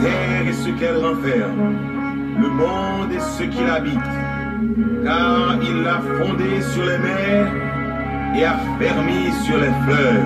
terre et ce qu'elle renferme, le monde et ce qu'il habite, car il l'a fondé sur les mers et a fermi sur les fleuves.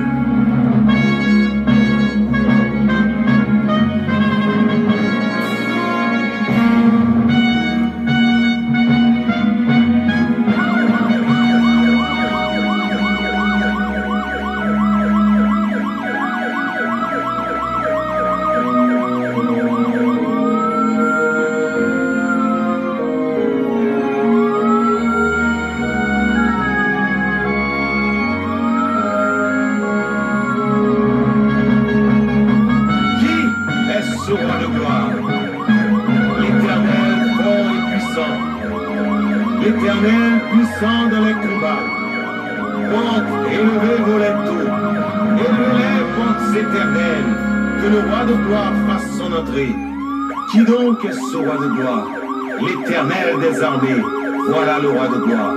L'Éternel puissant dans les combats, porte élevez vos linteaux, élevez les portes éternelles, que le roi de gloire fasse son entrée. Qui donc est ce roi de gloire? L'Éternel des armées, voilà le roi de gloire.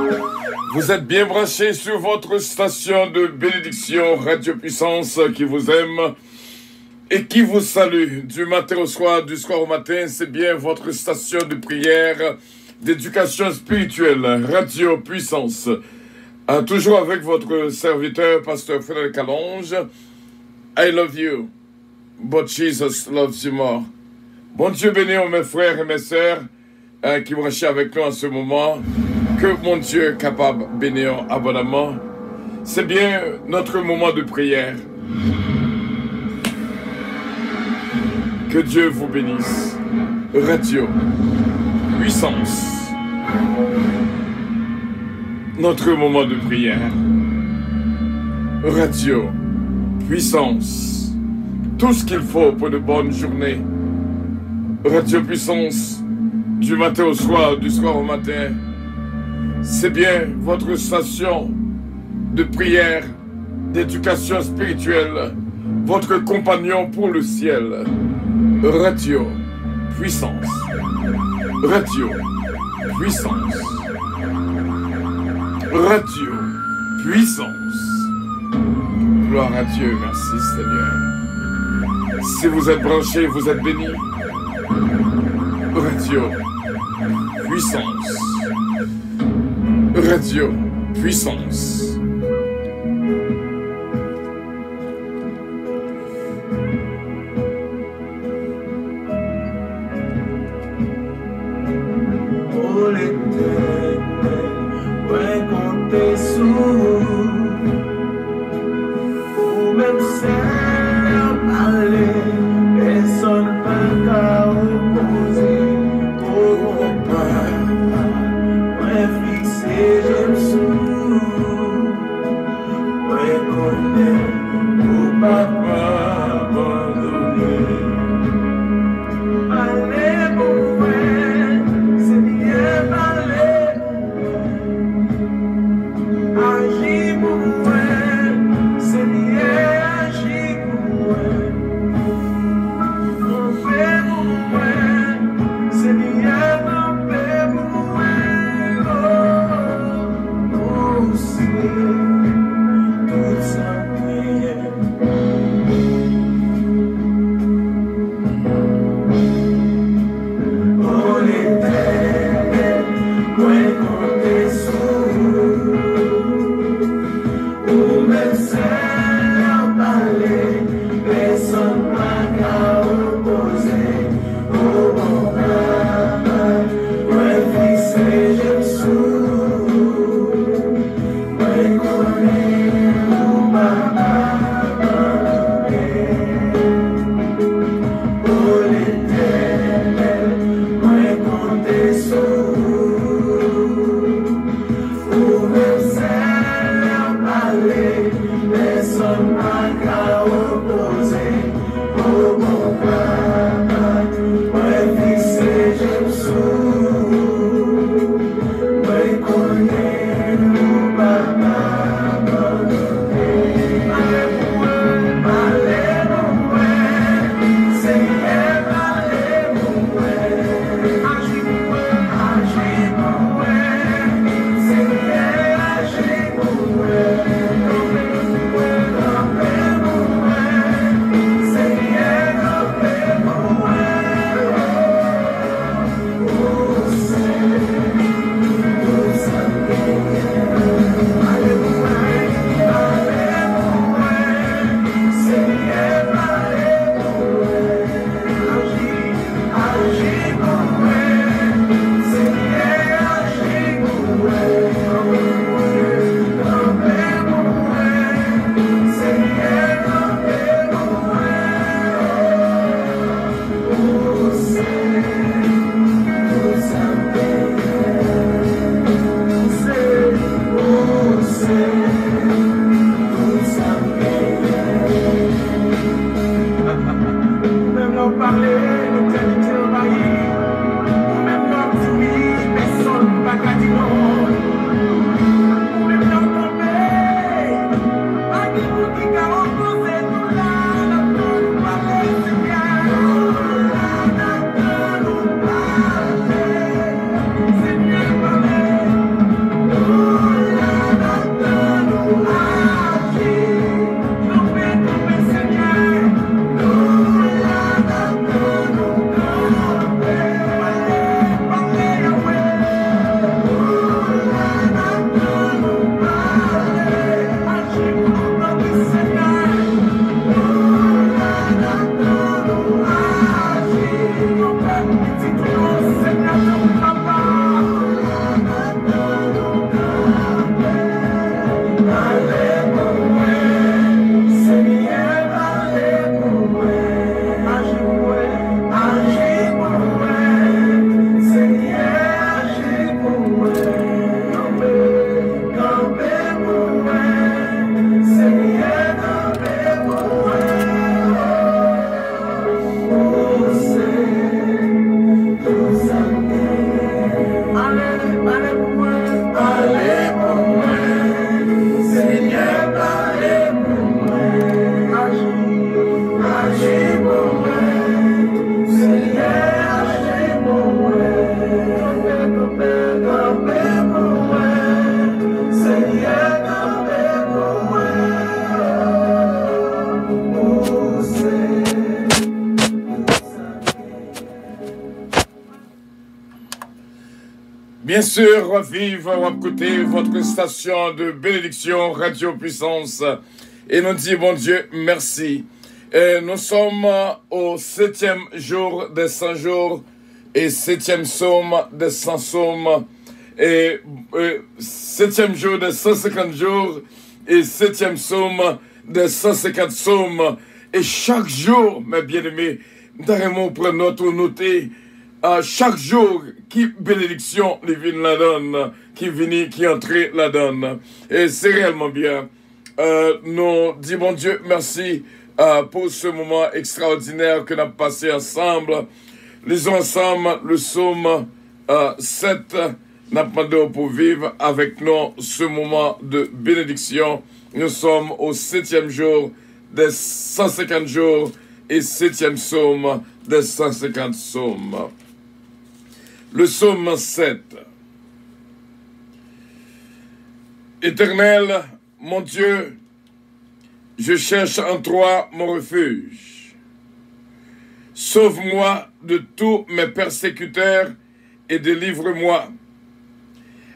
Vous êtes bien branchés sur votre station de bénédiction Radio Puissance qui vous aime et qui vous salue du matin au soir, du soir au matin. C'est bien votre station de prière, d'éducation spirituelle, Radio Puissance. Toujours avec votre serviteur, Pasteur Frédéric Allonge. I love you, but Jesus loves you more. Bon Dieu béni mes frères et mes sœurs qui branchent avec nous en ce moment. Que mon Dieu est capable de bénir abondamment. C'est bien notre moment de prière. Que Dieu vous bénisse. Radio Puissance. Notre moment de prière. Radio Puissance. Tout ce qu'il faut pour de bonnes journées. Radio Puissance. Du matin au soir, du soir au matin. C'est bien votre station de prière, d'éducation spirituelle, votre compagnon pour le ciel. Radio Puissance. Radio Puissance. Radio Puissance. Gloire à Dieu, merci Seigneur. Si vous êtes branchés, vous êtes bénis. Radio Puissance. Radio Puissance. Oh l'Éternel, ouais comptez sur vous, ou même sans parler, personne ne peut reposer. Oh mon Père, ouais fixé j'aime sous, ouais connaît, ou papa abandonné. Allez mon frère, c'est bien parler, agis pour moi, c'est bien agis pour moi. Mon père pour moi, c'est bien mon père pour moi. Oh, c'est toute sa prière. Bien sûr, vive ou écoutez votre station de bénédiction Radio Puissance et nous dit bon Dieu merci. Et nous sommes au 7e jour des 100 jours et 7e psaume des 100 psaumes et 7e jour des 150 jours et 7e psaume des 150 psaumes. Et chaque jour, mes bien-aimés, nous pour notre noter chaque jour qui bénédiction divine la donne, qui vient, qui entre la donne. Et c'est réellement bien. Nous disons bon Dieu merci pour ce moment extraordinaire que nous avons passé ensemble. Lisons ensemble le psaume 7. Nous demandons pour vivre avec nous ce moment de bénédiction. Nous sommes au 7e jour des 150 jours et 7e psaume des 150 psaumes. Le psaume 7. Éternel, mon Dieu, je cherche en toi mon refuge. Sauve-moi de tous mes persécuteurs et délivre-moi,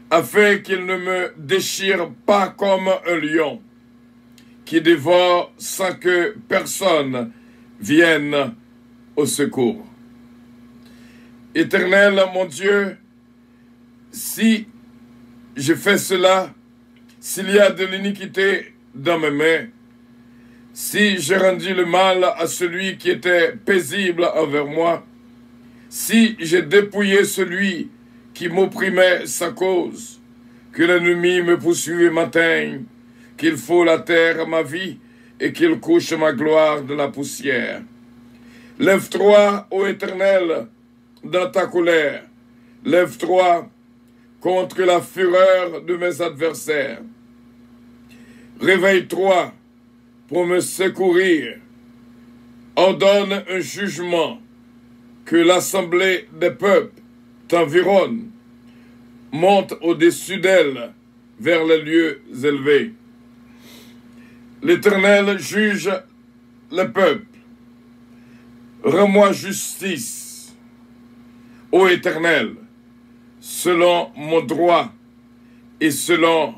afin qu'ils ne me déchirent pas comme un lion, qui dévore sans que personne vienne au secours. Éternel, mon Dieu, si je fais cela, s'il y a de l'iniquité dans mes mains, si j'ai rendu le mal à celui qui était paisible envers moi, si j'ai dépouillé celui qui m'opprimait sa cause, que l'ennemi me poursuive et m'atteigne, qu'il faut la terre à ma vie et qu'il couche ma gloire de la poussière. Lève-toi, ô Éternel, dans ta colère. Lève-toi contre la fureur de mes adversaires. Réveille-toi pour me secourir. Ordonne un jugement, que l'assemblée des peuples t'environne. Monte au-dessus d'elle vers les lieux élevés. L'Éternel juge le peuple. Rends-moi justice, ô Éternel, selon mon droit et selon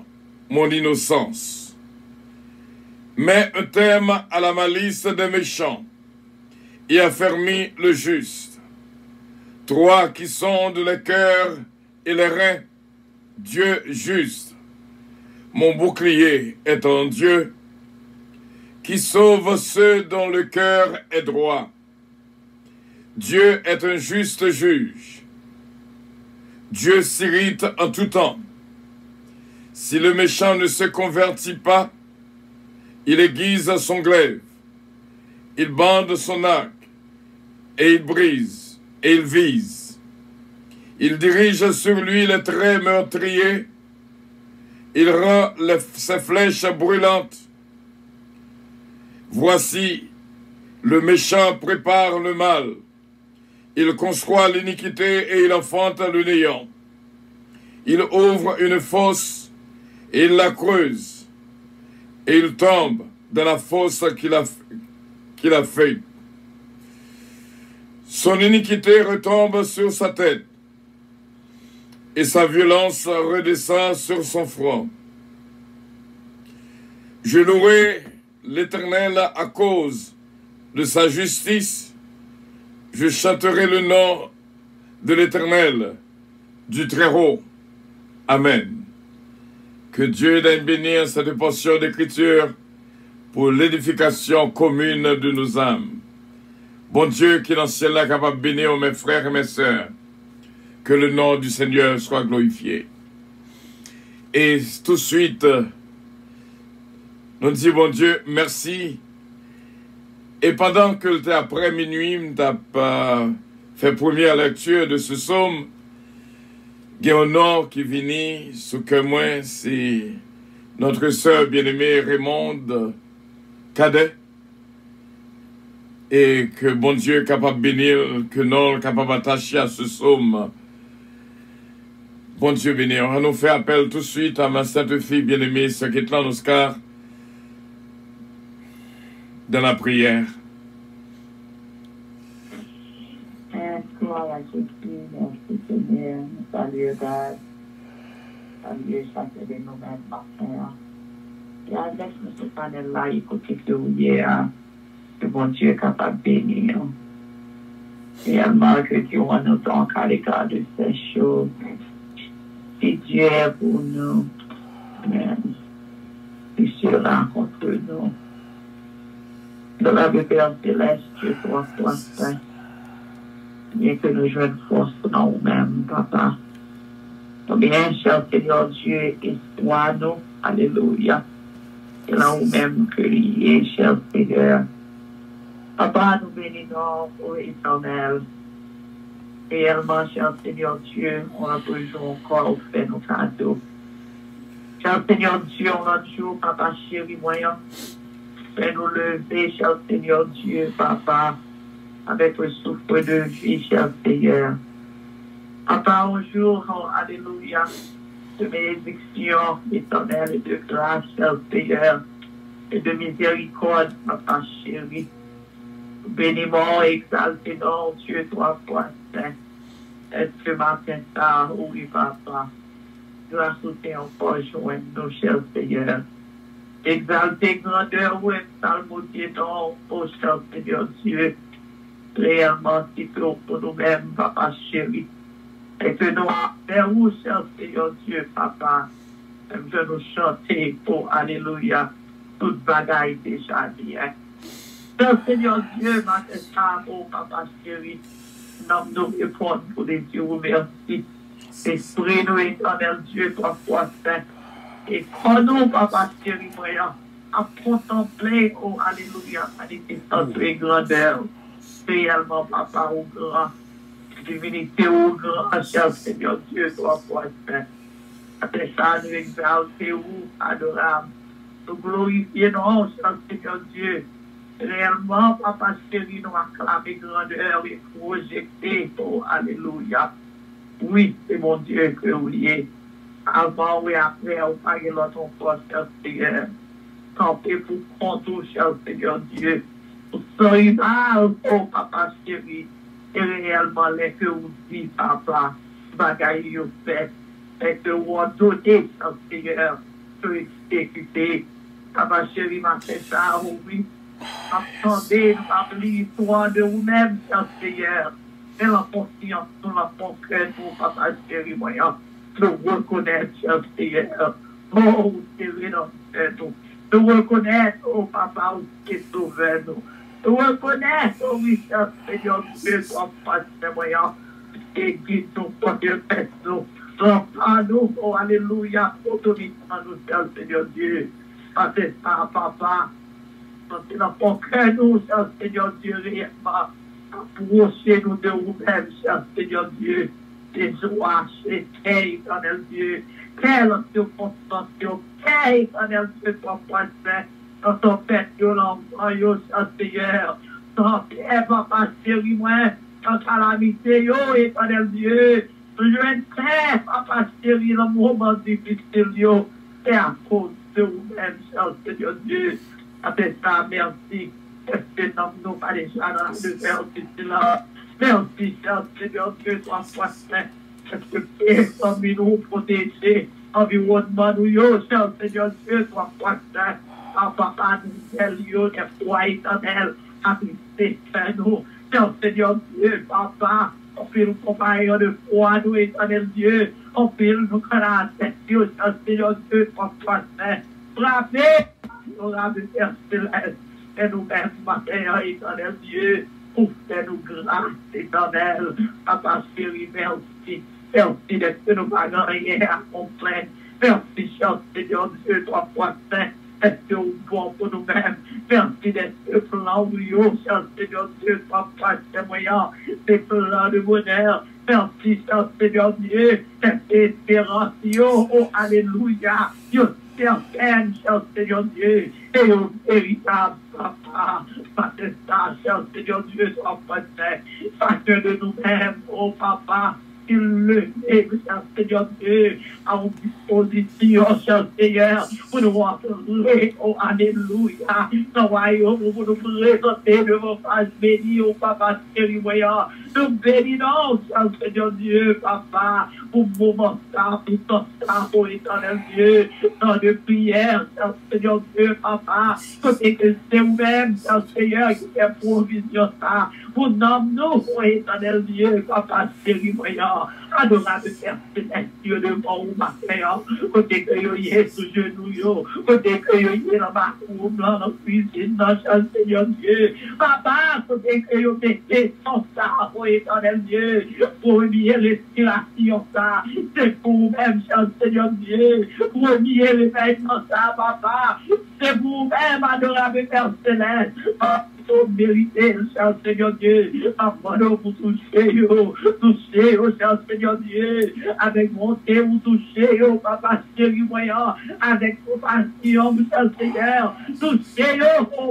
mon innocence. Mets un terme à la malice des méchants et affermis le juste. Toi qui sondes les cœurs et les reins, Dieu juste, mon bouclier est en Dieu, qui sauve ceux dont le cœur est droit. Dieu est un juste juge. Dieu s'irrite en tout temps. Si le méchant ne se convertit pas, il aiguise son glaive, il bande son arc, et il brise, et il vise. Il dirige sur lui les traits meurtriers, il rend ses flèches brûlantes. Voici, le méchant prépare le mal. Il conçoit l'iniquité et il enfante le néant. Il ouvre une fosse et il la creuse. Et il tombe dans la fosse qu'il a faite. Son iniquité retombe sur sa tête et sa violence redescend sur son front. Je louerai l'Éternel à cause de sa justice. Je chanterai le nom de l'Éternel, du Très-Haut. Amen. Que Dieu daigne bénir cette portion d'écriture pour l'édification commune de nos âmes. Bon Dieu, qui dans le ciel est capable de bénir mes frères et mes sœurs. Que le nom du Seigneur soit glorifié. Et tout de suite, nous disons, bon Dieu, merci. Et pendant que c'était après minuit, nous avons fait première lecture de ce psaume, il y a un nom qui vient, ce que moi, c'est notre sœur bien-aimée Raymonde Cadet. Et que bon Dieu est capable de bénir, que nous sommes capables d'attacher à ce psaume. Bon Dieu bénir. On nous fait appel tout de suite à ma sainte fille bien-aimée, ce qui est là, Oscar, dans la prière. Gloire à Jésus, merci Seigneur, salut God, salut chacun de nous-mêmes, matin. Et avec ce panel-là, écoutez que vous hier, que bon Dieu est capable de bénir. Réellement, que Dieu en nous donne à l'égard de ces choses. Si Dieu est pour nous, il sera contre nous. De la Père céleste, Dieu soit saint. Bien que nous jouions force dans nous-mêmes, Papa. Bien, cher Seigneur Dieu, espoir-nous. Alléluia. C'est là nous-mêmes que lié, cher Seigneur. Papa, nous bénissons au éternel. Réellement, cher Seigneur Dieu, on a toujours encore fait nos cadeaux. Cher Seigneur Dieu, on a toujours, Papa chéri, moyen. Fais-nous lever, cher Seigneur Dieu, Papa, avec le souffle de vie, cher Seigneur. Papa, un jour, alléluia, de bénédiction éternelle et de grâce, cher Seigneur, et de miséricorde, Papa chéri. Béniment, exalté, non, Dieu, toi, saint. Est-ce que matin, ça, oui, Papa, grâce au Seigneur, encore joindre nous, cher Seigneur. Exalté, grandeur, oui, salmodier, non, oh, cher Seigneur Dieu. Réellement, si pour nous-mêmes, Papa chéri. Et que nous, vers où, cher Seigneur Dieu, Papa, même que nous chanter pour Alléluia, toute bagaille déjà bien. Seigneur Dieu, ma testa, oh Papa chéri, nous répondons pour les dieux, merci. Esprit nous éternel Dieu, toi foi saint. Et quand nous, Papa chéri, moyen, à contempler, oh Alléluia, magnificence et grandeur, réellement, Papa, au grand, divinité au grand, cher Seigneur Dieu, toi foi saint. Après ça, nous exalter, adorable, nous glorifier, non, cher Seigneur Dieu. Réellement, Papa chéri, nous acclamer grandeur et projeter, oh, alléluia. Oui, c'est mon Dieu que oui est. Avant et après, on parle de l'autre force, cher Seigneur. Camper pour compte, cher Seigneur Dieu. Pour soyez mal, oh, Papa chéri. Et réellement, les que vous dites, Papa, bagaille, vous faites. Et que vous en donnez, cher Seigneur, pour exécuter. Papa chéri, m'a fait ça, oui. Attendez, nous avons l'histoire de vous-même, cher Seigneur. Et la conscience, nous la concrète, nous, Papa chéri, moyen, nous reconnaître, cher Seigneur. Oh, Seigneur, nous. Nous reconnaître, oh, Papa, qui est sauvé, nous. Nous reconnaître, oh, oui, cher Seigneur, Dieu, toi, Papa, moyen, et guide-nous, protège-nous, remplis-nous, oh, alléluia, autorise-nous, cher Seigneur Dieu. Parce que ça, Papa, c'est la concrète, nous, cher Seigneur Dieu, réellement, approchez-nous de vous-même, cher Seigneur Dieu, des joies, et quel éternel Dieu, quelle circonstance, quel éternel Dieu, toi, saint, dans ton père, l'enfant, Seigneur, ton père, papa, chéri, moi, dans calamité, éternel Dieu, je vais faire, papa, chéri, dans le moment difficile, c'est à cause de vous-même, Seigneur Dieu, avec ça, merci, que nous pas déjà dans la lumière du silence, merci, Seigneur Dieu, toi, saint, parce que personne ne nous protéger, environnement nous, Seigneur Dieu, toi, saint, papa, nous, des fois éternel, habiter nous, Seigneur Dieu, papa, on peut nous comparer de foi, nous, éternel Dieu, on peut nous connaître, Seigneur Dieu, toi, saint, frappez, nous avons Père Céleste, et nous-mêmes, matin, éternel Dieu, pour faire nous grâce, éternel, papa chéri, merci, merci d'être que nous n'avons rien à comprendre, merci, cher Seigneur Dieu, toi, saint, est-ce que bon pour nous-mêmes, merci d'être plan de Dieu, cher Seigneur Dieu, toi, saint, moyen, des plans de bonheur, merci, cher Seigneur Dieu, cette espérance, oh, alléluia, certaine, cher Seigneur Dieu, et au véritable papa, Père, cher Seigneur Dieu, soit facteur de nous-mêmes, oh papa, il le met, cher Seigneur Dieu, à vos dispositions, cher Seigneur, pour nous entrer, oh alléluia, dans le royaume, pour nous présenter de vos faces bénies, oh papa, chéri, voyant, nous bénissons, cher Seigneur Dieu, papa, pour moment ça, pour ton ça, oh éternel Dieu, dans de prière, cher Seigneur Dieu, papa, côté que c'est vous-même, cher Seigneur, qui fait provision ça, pour nommer nous, oh éternel Dieu, papa, chéri, voyant, adorable Père Céleste, Dieu de bon matin, côté que vous y êtes sous genoux, côté que vous y êtes dans ma cour, dans la cuisine, dans le Seigneur Dieu, papa, côté que vous mettez sans ça, oh éternel Dieu, pour mieux respiration ça, c'est pour vous-même, cher Seigneur Dieu, pour mieux réveillement ça, papa, c'est pour vous-même, adorable Père Céleste, mérité, cher Seigneur Dieu, avant vous toucher, cher Seigneur Dieu, avec bonté, vous touchez, papa chéri voyant, avec compassion, cher Seigneur, touchez,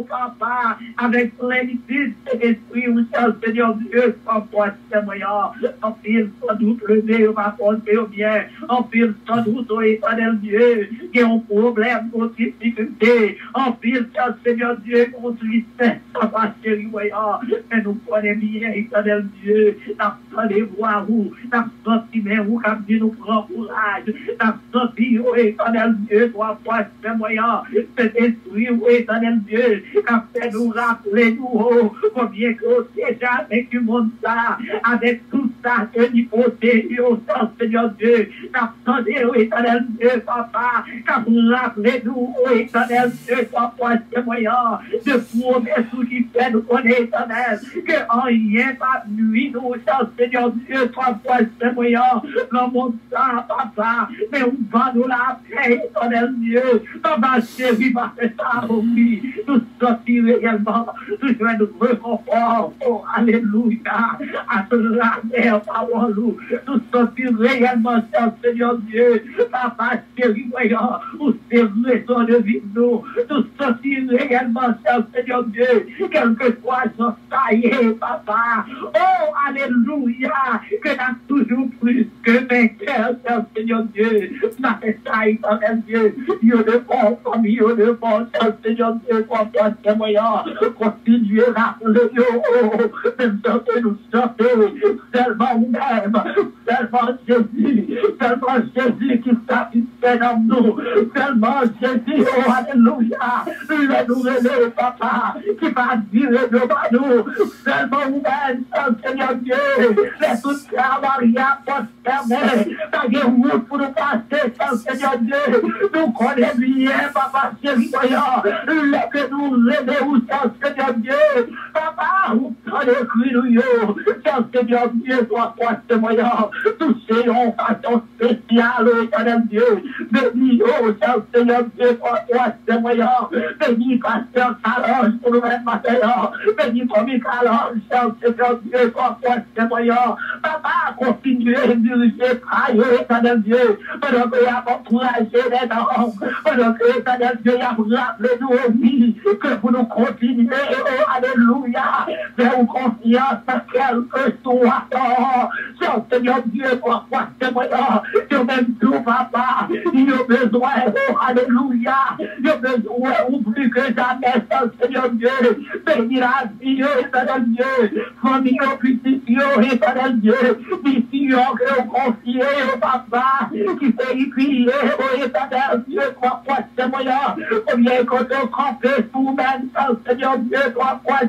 papa, avec plénitude de l'esprit, cher Seigneur Dieu, papa chéri voyant, en pile sans doute levé, ma porte au bien, en pile sans doute, éternel Dieu, qui ont problème, contre difficulté, en pile, cher Seigneur Dieu, contre tristesse, papa chéri voyant, mais nous connaissons bien, éternel Dieu, n'attendez voir où, n'attendez bien où, comme Dieu nous prend courage, n'attendez où, éternel Dieu, toi, c'est moyen, cet esprit, où, éternel Dieu, qu'a fait nous rappeler, nous, combien que déjà avec du monde ça, avec tout ça, que nous possédons, au Seigneur Dieu, n'attendez où, éternel Dieu, papa, qu'a vous rappelez nous, éternel Dieu, toi, c'est moyen, de promesses qui fait nous connaître, éternel, que en rien pas nuit, nous, Seigneur Dieu, toi, c'est moyen, le monde ça, papa, mais on va nous la paix, éternel Dieu, papa, chéri, va faire ça, oui, nous sortir également, nous jouons nous réconfort, oh, alléluia, à la mer, parole, nous sortir également, Seigneur Dieu, papa, chéri, voyant, où c'est raison de vivre, nous sortir également, Seigneur Dieu, quel que soit son taillé, papa, oh, alléluia, que n'a toujours plus que vainqueur, Seigneur Dieu, n'a fait ça, éternel Dieu, Dieu de bon, comme Dieu de bon, Seigneur Dieu, pour toi, c'est moyen, continuez à le même temps que nous sortons, seulement nous-mêmes, seulement Jésus qui satisfait dans nous, seulement Jésus, oh, alléluia, le nous relève, papa, qui va dire devant nous, seulement nous-mêmes, Seigneur Dieu, les tout travailleurs prospérer, pas de route pour nous passer, Seigneur Dieu, nous connaissons bien, papa, chéri, voyant, que nous relèvons, Seigneur Dieu, papa, vous prenez cru, nous, Seigneur Dieu, toi, c'est moyen, touchez en façon spécial, éternel Dieu. Bénis, oh, Seigneur Dieu, pour toi, témoignant. Bénis, pasteur Calange, pour nous-mêmes, matin. Bénis, famille Calange, Seigneur Dieu, pour toi, témoignant. Papa, continuez à diriger, travailler, éternel Dieu. Pendant que vous encouragé les hommes. Pendant que, éternel Dieu, vous rappelez nous aussi que vous nous continuez, oh, alléluia. Faites-vous confiance, quel que soit ton Seigneur Dieu, pour toi, témoignant. Dieu même tout, papa. Il a besoin, oh, alléluia. Il a besoin, ou plus que jamais, Seigneur Dieu. Bénis la vie, éternel Dieu. Famille, petite, éternel Dieu. Mission que vous confiez, oh, papa. Qui fait y prier, oh, éternel Dieu, pour toi, témoignant. Combien qu'on te camper pour même, Seigneur Dieu, pour toi,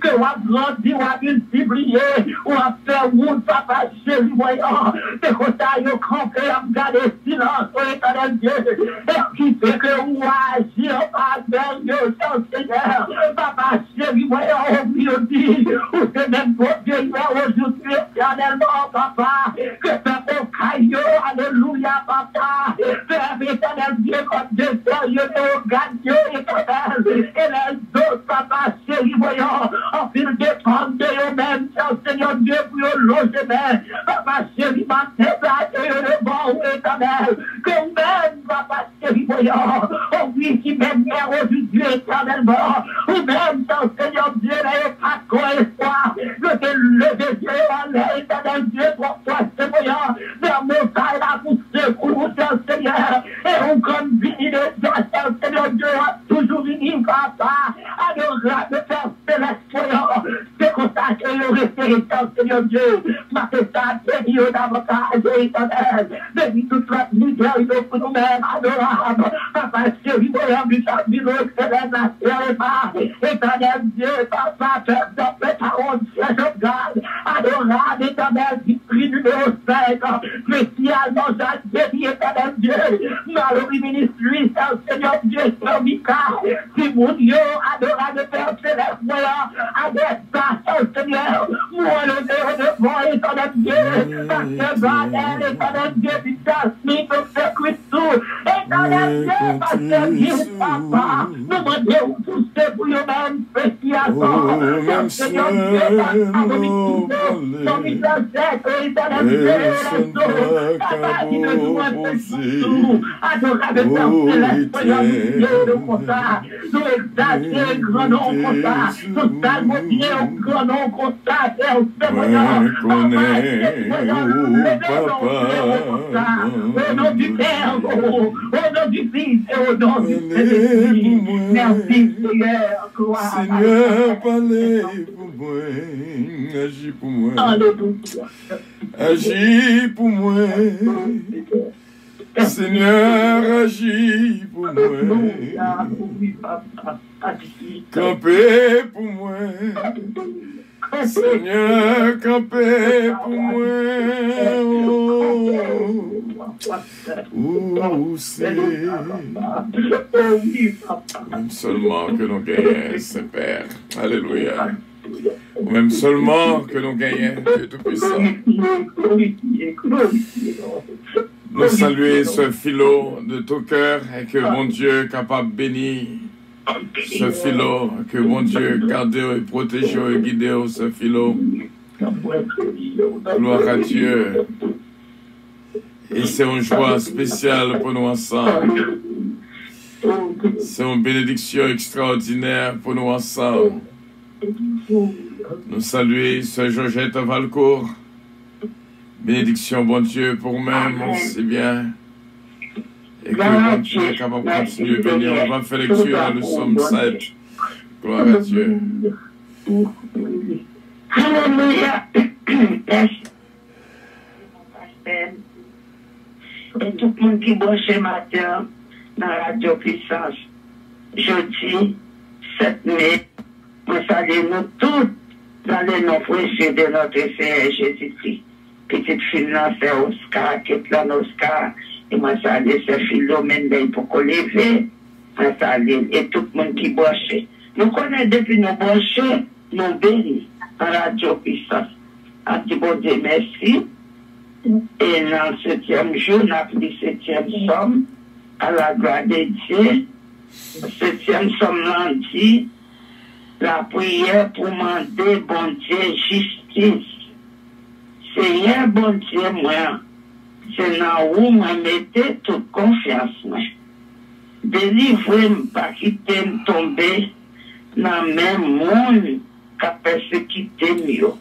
que vous avez grandi, vous avez multiplié, vous avez fait route, papa, chéri, voyant. C'est comme ça, vous campez, vous gardez silence, oh, éternel Dieu. Et qui fait que vous agissez, par Dieu, Seigneur. Papa, chéri, voyant, au milieu dit, ou c'est même pour Dieu, aujourd'hui, éternellement, papa, que fait au caillou, alléluia, papa, que éternel Dieu, comme Dieu, sérieux, au gagneux, éternel, et les autres, papa, chéri, voyant, en fil de défendre eux-mêmes, Seigneur Dieu, pour le logement, papa, chéri, ma tête, le bon, éternel, que même, papa, chéri, voyant, on vit qui même hier aujourd'hui, éternellement, ou même, Seigneur Dieu, n'ayez pas espoir, que te lever Dieu, éternel Dieu, pour toi, c'est voyant, la montagne, là, pour secours, Seigneur, et on comme vie de Seigneur Dieu, toujours venu, papa, adorable Père Céleste, c'est comme ça que le respect, Seigneur Dieu, ma ça, béni davantage, éternel, béni toute la misère, pour nous-mêmes, adorable, papa, chéri, voyant, du sabino, excellent, la terre et pas, éternel Dieu, papa, Père, dans les paroles, siège of God, adorable, éternel, district numéro 5, spécialement, j'ai béni, éternel Dieu, Mallory Ministry, Seigneur Dieu, Mika, si mon Dieu, adorable Père Céleste, voilà, avec ça, Seigneur, moi le Dieu devant, éternel Dieu, parce que Bradel, éternel Dieu, Victor Smith, Dr. Christou, éternel Dieu, parce que Dieu, papa, nous demandons tous ces pour eux-mêmes, spécialement, Seigneur Dieu, dans les ancêtres, éternel Dieu, papa, qui nous demande adorable Père Céleste, Seigneur Dieu, comme ça, nous exalter grand nom comme ça, nous salmodier au grand nom comme ça, Père Seigneur, au nom du Père, au nom du Fils et au nom du Saint-Esprit. Merci Seigneur, gloire. Seigneur, parlez pour moi, agis pour moi. Alléluia. Agis pour moi. Seigneur, agis pour moi. Campez pour moi. Seigneur, campez pour moi. Oh, c'est même seulement que nous gagnons, Saint-Père. Alléluia. Ou même seulement que nous gagnons, Dieu Tout-Puissant. Nous saluons ce philo de tout cœur et que mon Dieu capable de bénir ce philo, que mon Dieu garde et protège et guide ce philo. Gloire à Dieu. Et c'est une joie spéciale pour nous ensemble. C'est une bénédiction extraordinaire pour nous ensemble. Nous saluons Sœur Georgette Valcourt. Bénédiction, bon Dieu, pour nous-mêmes, c'est bien. Et que bon Dieu est capable de continuer à bénir. On va faire lecture dans le psaume 7. Gloire à Dieu. Alléluia. Et tout le monde qui branche matin dans la Radio Puissance. Jeudi 7 mai, nous saluons nous tous dans les noms précieux de notre Seigneur Jésus-Christ. Petite fille, c'est Oscar, qui est là, Oscar. Et moi, salue ce Philomène pour qu'on lève. Moi, salue. Et tout le monde qui branche. Nous connaissons depuis nos branchés, nous bénis en Radio Puissance. À Dieu, bon Dieu, merci. Et dans le 7e jour, on a pris 7e somme à la gloire de Dieu. 7e somme lundi, la prière pour demander bon Dieu justice. Seigneur bon Dieu, moi, c'est là où moi mettez toute confiance. Délivrez-moi, pas quitter me tomber dans le même monde qui a persécuté mieux.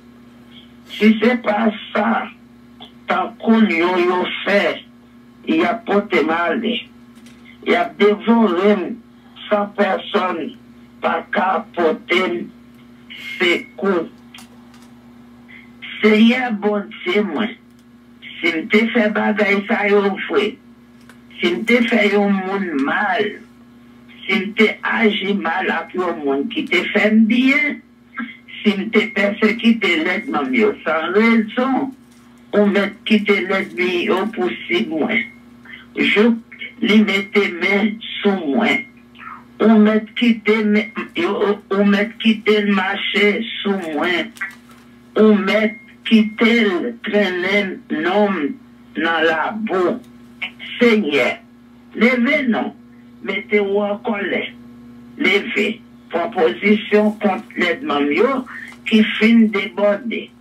Si ce n'est pas ça, tant qu'on y a fait, il a porté mal. Il a dévoré 100 personnes par qu'à porter ses coups. Seigneur bon Dieu, moi, si je te fais bagaille ça y offre, si je te fais un monde mal, si je te agi mal avec un monde qui te fait bien, si je te persécuté l'aide mieux sans raison, on met quitter l'ennemi au possible moi. Je lui mets tes mains sous moi. On met quitter le marché sous moi. On met quitter le traîner l'homme dans la boue. Seigneur, levez non, mettez-vous en colère. Levez, proposition contre l'ennemi qui finit déborder.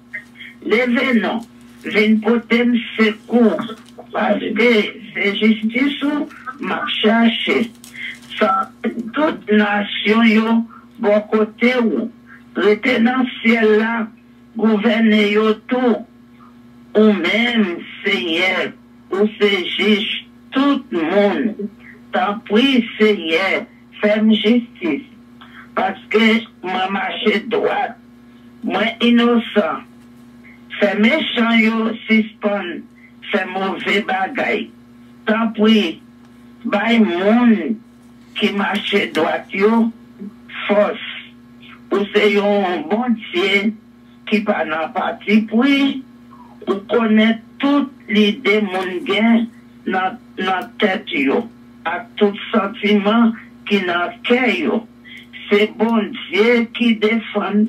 Levez non, viens porter secours, parce que c'est justice où m'a cherché. Toute nation, yo, bon côté où, rete dans le ciel là, gouverner yo tout, ou même, Seigneur, ou c'est juge tout le monde. T'en prie, Seigneur, fais-moi justice. Parce que moi marche droite, moi innocent. Fais méchant yo suspend, fais mauvais bagaille. Tant pis, bay moun qui marche droite yo, force. Ou c'est un bon Dieu qui pas dans parti puis, ou connaît toute l'idée moun gen dans tête yo, à tout sentiment qui dans cœur yo. C'est bon Dieu qui défend,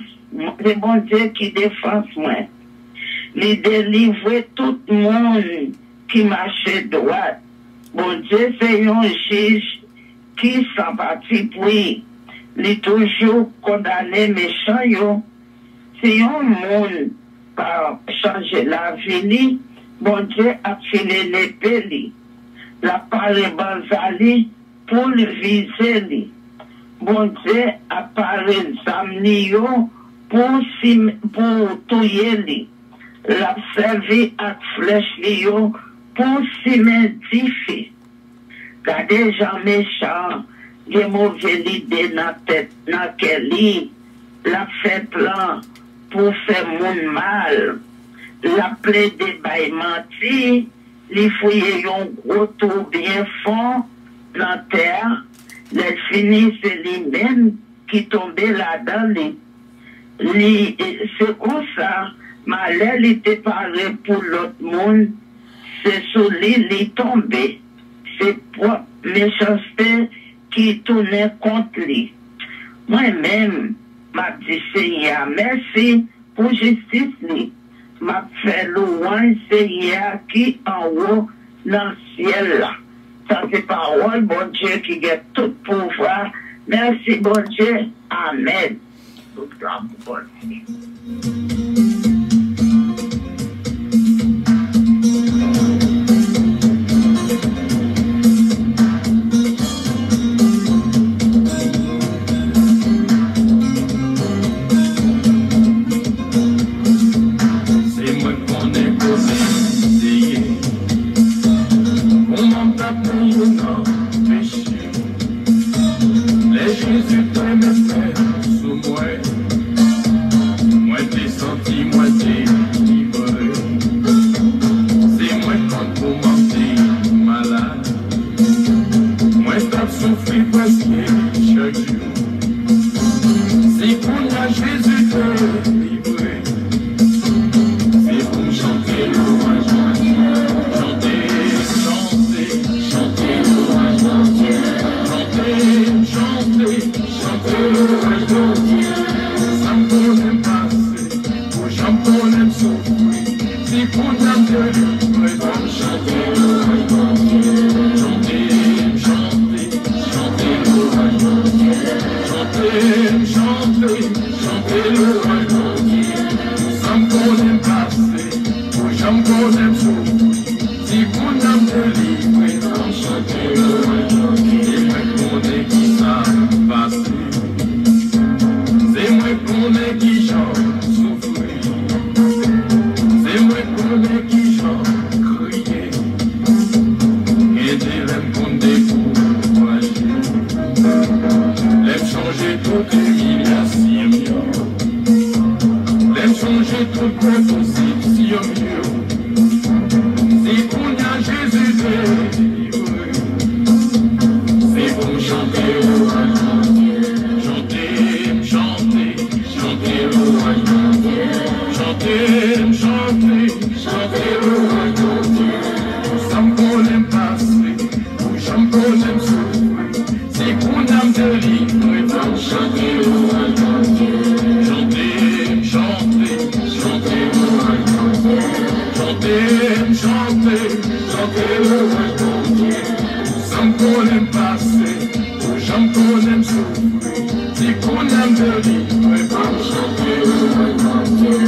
c'est bon Dieu qui défend moi. Il délivre tout le monde qui marche droit. Bon Dieu, c'est un juge qui s'en parti pour il toujours condamné méchant. C'est un monde par changer la vie. Bon Dieu a filé l'épée. La parole banzali pour le viser. Bon Dieu a parlé zamnio pour tuer. La servi à flèche pour s'immensifier. Gardez gens méchants, des mauvaises idées dans la tête, dans quel lit, la fait plan pour faire mon mal, la plaie des bails mentis, les fouiller un gros tour bien fond dans la terre, les finissent lui-même qui tombaient là-dedans. C'est comme ça. Malheur était parlé pour l'autre monde, c'est sous lui tombé. C'est propre méchanceté qui tournait contre lui. Moi-même, m'a dit Seigneur, merci pour justice lui. M'a fait louange Seigneur qui en haut dans le ciel là. Ça c'est parole, bon Dieu qui a tout pouvoir. Merci bon Dieu. Amen. Jésus, toi, mes frères, sous moi, moi, t'es senti, moi, humiliation. L'aime changer tout position. C'est qu'on a Jésus délivré. C'est pour chanter au roi mon Dieu. Chanter, chanter, chanter au roi mon Dieu. Chanter, chanter, chanter au roi mon Dieu. Sans qu'on aime passer, ou sans qu'on aime souffrir. C'est qu'on aime délivrer. Pour chanter au roi mon Dieu. Chanter, chanter, chanter au roi mon Dieu. Chanter, chanter, chanter au roi mon Dieu. Sans qu'on aime passer, ou sans qu'on aime souffrir. C'est qu'on aime délivrer. Pour chanter au roi mon Dieu.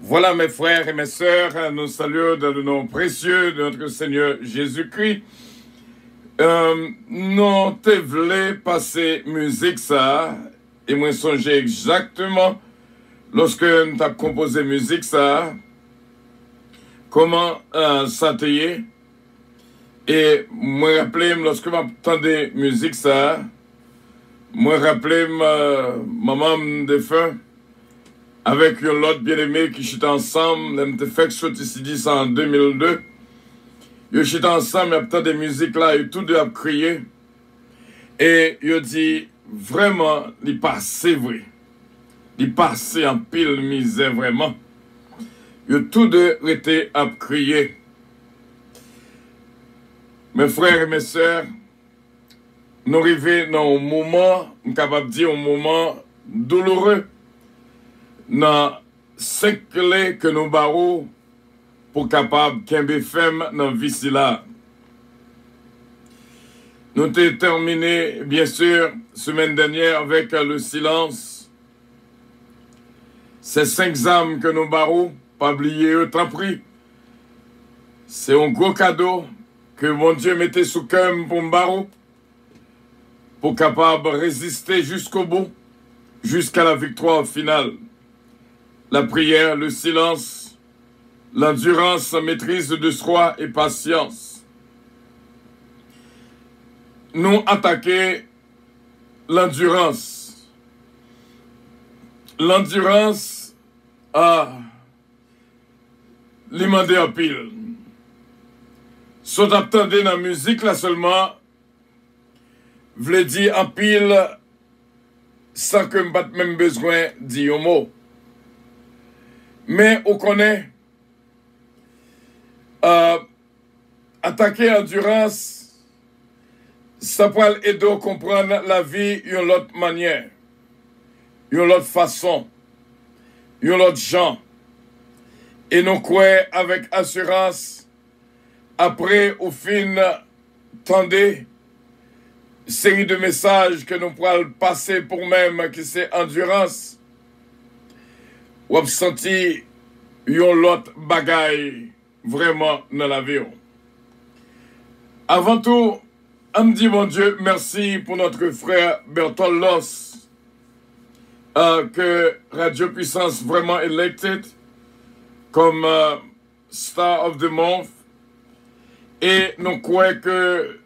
Voilà, mes frères et mes sœurs, nous saluons dans le nom précieux de notre Seigneur Jésus-Christ. Nous te voulons passer musique ça, et moi songeais exactement, lorsque nous avons composé musique ça, comment ça te y est. Et moi rappelé, lorsque j'entendais musique ça, moi rappelé maman défunt, avec l'autre bien-aimé qui chute ensemble, elle m'a fait sortir ici en 2002. Ils chute ensemble, il y a des musiques là, ils tous deux ont crié. Et ils dit, vraiment, il passait vrai. Il passait en pile misère, vraiment. Ils tous deux étaient à crier. Mes frères et mes sœurs, nous arrivons dans un moment, je suis capable de dire un moment douloureux. Dans 5 clés que nous barrons pour capable qu'un femme dans vie là. Nous avons terminé, bien sûr, semaine dernière avec le silence. Ces 5 âmes que nous barrons, pas oublier eux, tant pis. C'est un gros cadeau que mon Dieu mettait sous cœur pour me barreau, pour capable résister jusqu'au bout, jusqu'à la victoire finale. La prière, le silence, l'endurance, la maîtrise de soi et patience. Nous attaquer l'endurance. L'endurance a l'imandé en pile. Sont attendez dans la musique là seulement, v'le dire en pile sans que m'bat même besoin d'y un mot. Mais on connaît attaquer endurance, ça peut aider à comprendre la vie d'une autre manière, d'une autre façon, d'une autre genre. Et nous croyons avec assurance, après au fin, tendez, série de messages que nous pourrons passer pour même, qui c'est endurance, ou senti une autre bagaille vraiment dans la vie. Avant tout, on me dit, mon Dieu, merci pour notre frère Berthold Loss, que Radio Puissance vraiment elected comme Star of the Month, et nous croyons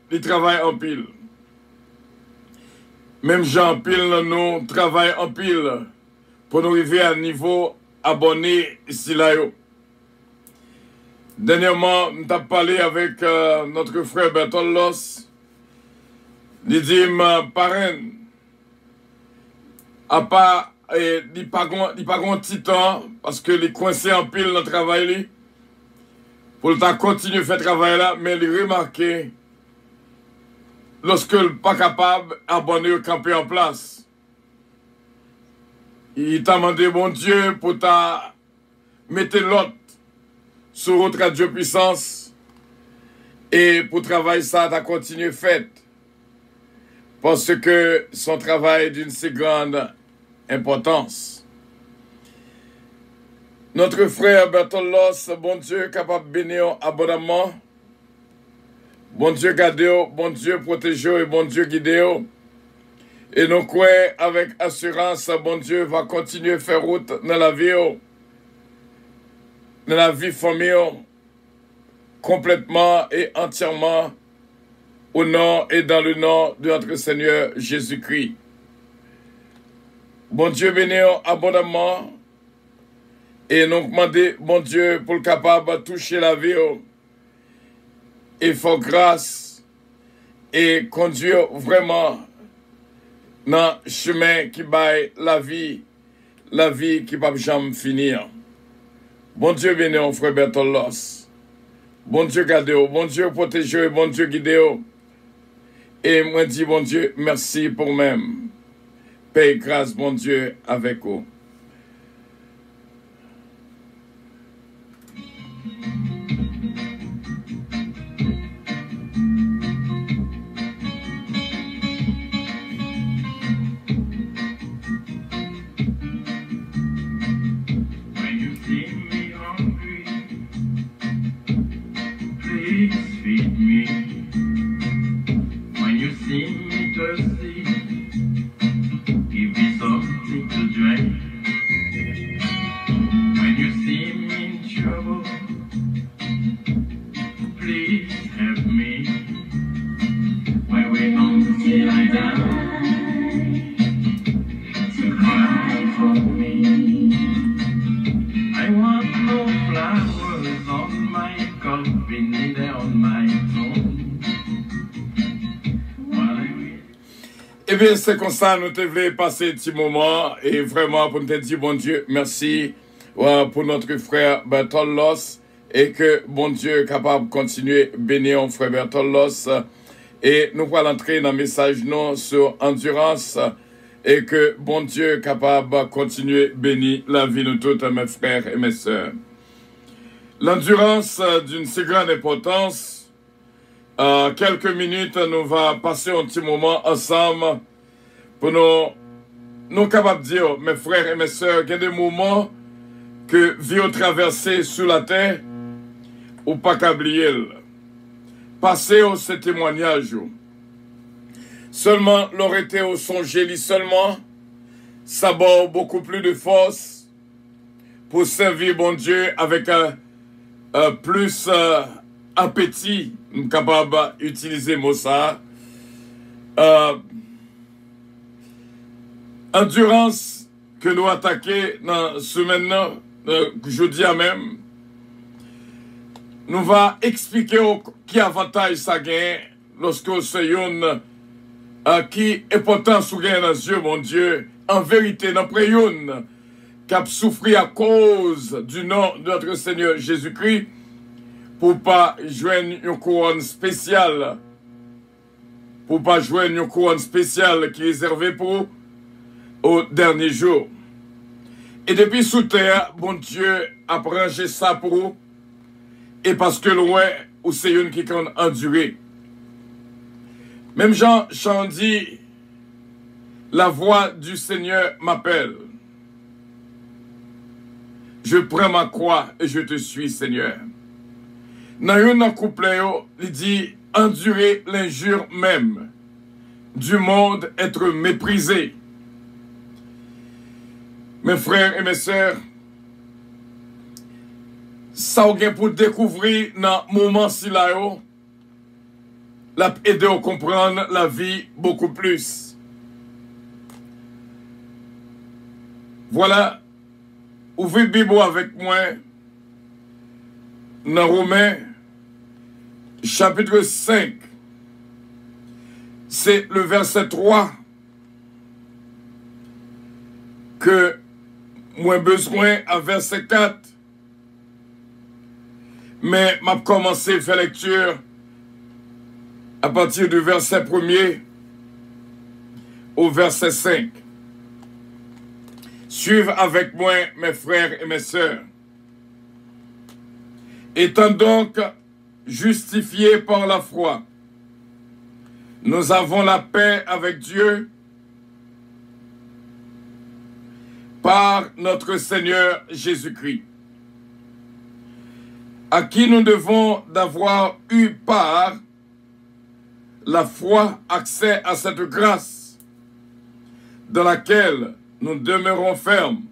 qu'il travaille en pile. Même Jean Pile, nous travaillons en pile pour nous arriver à un niveau abonné ici là. Dernièrement, nous avons parlé avec notre frère Berthold Loss. Il dit, parrain, il n'y a pas grand titan parce que les coincés en pile dans le travail. Pour le continuer à faire travail là, mais il remarque lorsque il n'est pas capable d'abonner au camper en place. Il t'a demandé, mon Dieu, pour ta mettre l'autre sur votre radio puissance et pour travailler ça, t'as continué fait. Parce que son travail est d'une si grande importance. Notre frère Berthold Loss, bon Dieu, capable de bénir abondamment. Bon Dieu, gardez, bon Dieu, protégez et bon Dieu, guidez. Et nous croyons avec assurance, bon Dieu va continuer à faire route dans la vie famille, complètement et entièrement au nom et dans le nom de notre Seigneur Jésus-Christ. Bon Dieu, bénir abondamment. Et nous demandons, bon Dieu, pour le capable de toucher la vie et faire grâce et conduire vraiment dans le chemin qui baille la vie qui ne va jamais finir. Bon Dieu, bénis mon frère Berthold Loss. Bon Dieu, gardez-vous. Bon Dieu, protégez-vous. Bon Dieu, guidez-vous. Et moi, dis, bon Dieu, merci pour même. Paix et grâce, bon Dieu, avec vous. Eh bien, c'est comme ça, nous devons passer un petit moment et vraiment pour nous dire, bon Dieu, merci pour notre frère Berthold Loss et que bon Dieu est capable de continuer à bénir notre frère Berthold Loss et nous allons entrer dans le message non sur endurance et que bon Dieu est capable de continuer à bénir la vie de tous mes frères et mes sœurs. L'endurance d'une si grande importance quelques minutes, nous allons passer un petit moment ensemble pour nous capables de dire, mes frères et mes sœurs, qu'il y a des moments que vie traversée sous la terre, ou pas qu'oublier. Passez au ce témoignage. Seulement, l'aurait été au songé, seulement, ça va beaucoup plus de force pour servir bon Dieu avec plus appétit, capable d'utiliser mot ça. Endurance que nous attaquons dans ce maintenant, jeudi à même, nous va expliquer qui avantage ça gagne lorsque c'est une qui est pourtant sous gain dans Dieu, mon Dieu, en vérité, dans une qui a souffert à cause du nom de notre Seigneur Jésus-Christ pour pas joindre une couronne spéciale, qui est réservée pour au dernier jour. Et depuis sous terre, bon Dieu a branché ça pour vous, et parce que loin, ou c'est une qui can endurer. Même Jean dit, la voix du Seigneur m'appelle. Je prends ma croix et je te suis, Seigneur. Dans un couplet, il dit, endurer l'injure même du monde, être méprisé. Mes frères et mes sœurs, ça on pour découvrir dans le moment si là, l'a aider à comprendre la vie beaucoup plus. Voilà, ouvrez la Bible avec moi dans Romains, chapitre 5. C'est le verset 3 que moi besoin à verset 4. Mais m'a commencé à faire lecture à partir du verset 1er au verset 5. Suivez avec moi, mes frères et mes sœurs. Étant donc justifiés par la foi, nous avons la paix avec Dieu par notre Seigneur Jésus-Christ, à qui nous devons d'avoir eu par la foi accès à cette grâce dans laquelle nous demeurons fermes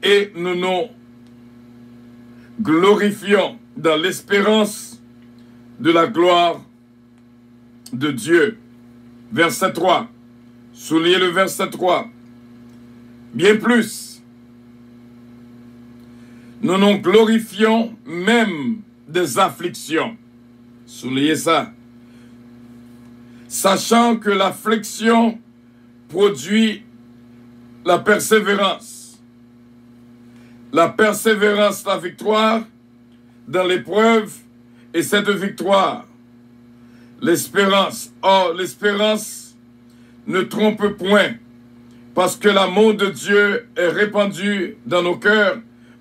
et nous nous glorifions dans l'espérance de la gloire de Dieu. Verset 3. Soulignez le verset 3. Bien plus, nous nous glorifions même des afflictions. Soulignez ça. Sachant que l'affliction produit la persévérance. La persévérance, la victoire dans l'épreuve, et cette victoire, l'espérance. Or, l'espérance ne trompe point, parce que l'amour de Dieu est répandu dans nos cœurs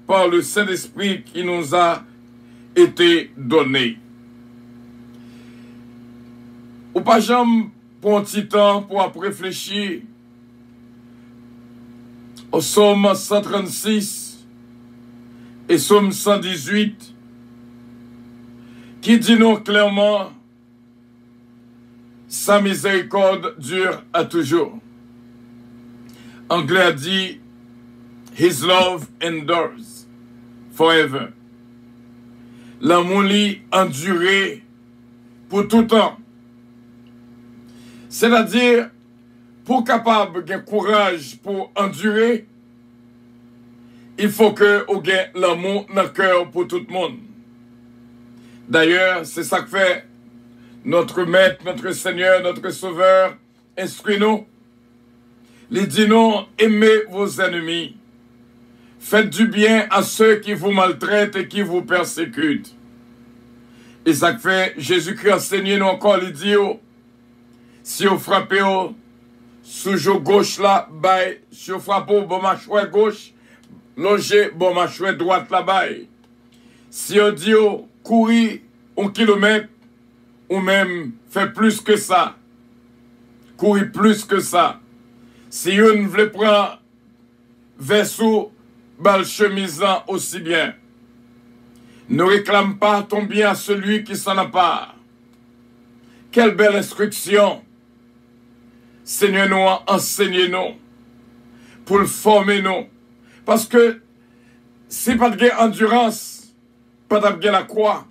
par le Saint-Esprit qui nous a été donné. Ou pas jamais pour un petit temps pour réfléchir au psaume 136 et psaume 118 qui dit nous clairement sa miséricorde dure à toujours. Anglais a dit His love endures forever. L'amour lui enduré pour tout temps. C'est-à-dire, pour capable de courage pour endurer, il faut que vous ayez l'amour dans le cœur pour tout le monde. D'ailleurs, c'est ça que fait notre Maître, notre Seigneur, notre Sauveur, instruis-nous. Il dit nous, aimez vos ennemis. Faites du bien à ceux qui vous maltraitent et qui vous persécutent. Et ça que fait Jésus-Christ enseigné nous encore, il dit, si vous frappez sous joue gauche là, bail, si vous frappez bon mâchoire gauche, logez bon mâchoire droite là, bail. Si vous dit courir 1 kilomètre, ou même fait plus que ça, courir plus que ça. Si on veut prendre verso bal chemise là aussi bien, ne réclame pas ton bien à celui qui s'en a pas. Quelle belle instruction. Seigneur nous, enseignez-nous pour le former nous. Parce que si pas de endurance, pas de la croix,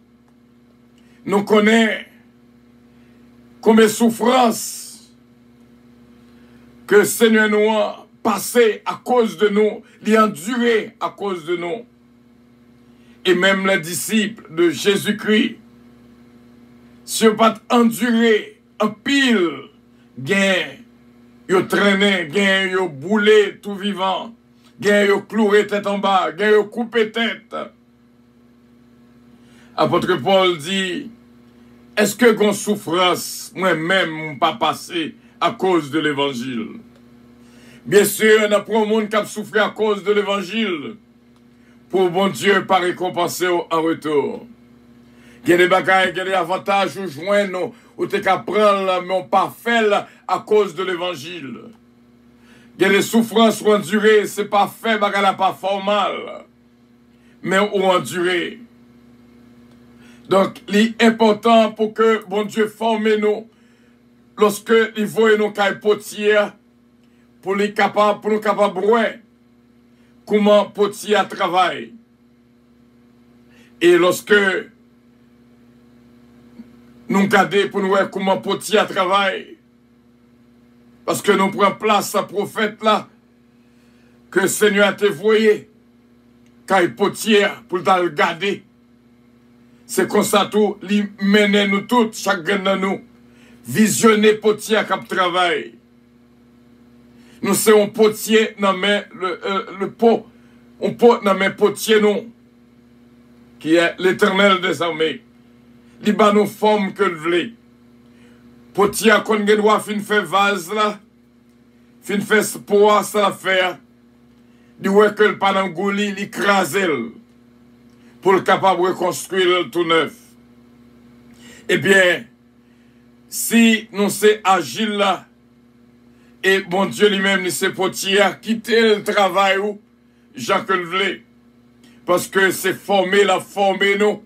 nous connaissons combien de souffrances que Seigneur nous a passé à cause de nous, l'y enduré à cause de nous. Et même les disciples de Jésus-Christ, si on pas enduré en pile, gain, yo traîné, gain, yo boulé tout vivant, gain, yo cloué tête en bas, gain, yo coupé tête. Apôtre Paul dit, est-ce que gon souffrance, moi-même, pas passé à cause de l'évangile? Bien sûr, il y a pas un monde qui a souffert à cause de l'évangile. Pour bon Dieu, pas récompenser en retour. Il y a des bagailles, il y a des avantages ou joindre, ou t'es qu'à prendre, mais on pas fait à cause de l'évangile. Il y a des souffrances ou endurer, c'est pas fait, bagaille pas formal, mais ou endurer. Donc, l'important pour que bon Dieu forme nous, lorsque il voit nos cailles potières, pour nous capables de voir comment potier travaille. Et lorsque nous regardons pour nous voir comment potier travaille, parce que nous prenons place à prophète là, que le Seigneur a te voyé, caille potier pour le regarder. C'est comme ça tout, il mène nous tous, chacun de nous, visionner potier qui travaille. Nous sommes potier dans le pot, on pot dans le potier nous, qui est l'Éternel des armées. Il bat nous forme que le voulez. Potier qu'on doit fin faire vase là, fin faire poids ça faire, du ouais que le panangouli l'écrase pour le capable de reconstruire tout neuf. Eh bien, si nous sommes agiles là, et bon Dieu lui-même, il s'est potier à quitter le travail où Jacques le voulait. Parce que c'est formé, la formé nous.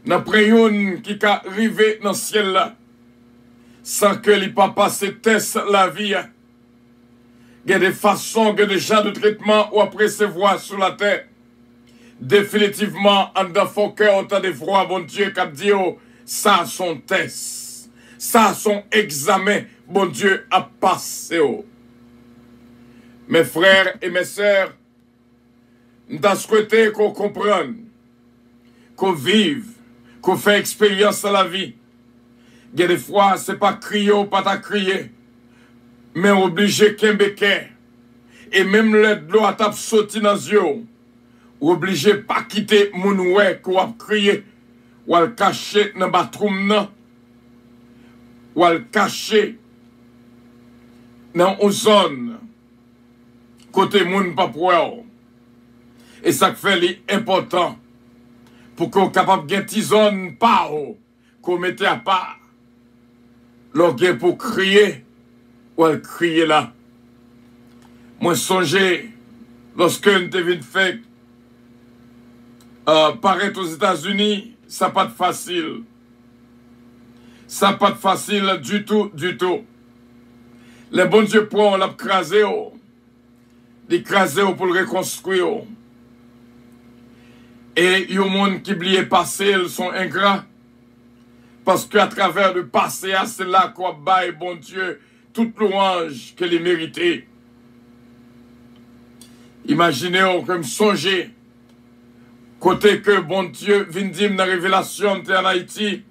N'après une qui a arrivé dans le ciel là, sans que l'il pas passé test la vie. Il y a des façons, il y a des gens de traitement ou après se voir sur la terre. Définitivement, en dans son cœur, on a des voix, bon Dieu, qui a dit, oh, ça son test, ça son examen, bon Dieu a passé. Oh. Mes frères et mes sœurs, nous avons souhaité qu'on comprenne, qu'on vive, qu'on fait expérience à la vie. Il y a des fois, ce n'est pas crier ou pas crier, mais obligé qu'un béquet. Et même de l'eau à tape sauter dans les yeux, obligé pas quitter mon oué qu'on a crié, ou à le cacher dans le bathroom, ou à le cacher dans une zone, côté moun pas pour. Et ça fait l'important pour qu'on soit capable de gagner zone pas qu'on mette à part. L'orgueil pour crier, ou à le crier là. Moi, songez, lorsque nous devons faire paraître aux États-Unis, ça n'a pas de facile. Ça n'a pas de facile du tout, du tout. Les bons dieux pour l'écraser, l'écraser pour le reconstruire. Et il y a des gens qui oublient passé, ils sont ingrats. Parce qu'à travers le passé, c'est là qu'on baille, bon Dieu, toute louange qu'elle est méritée. Imaginez comme songez, côté que bon Dieu vient dire dans la révélation en Haïti,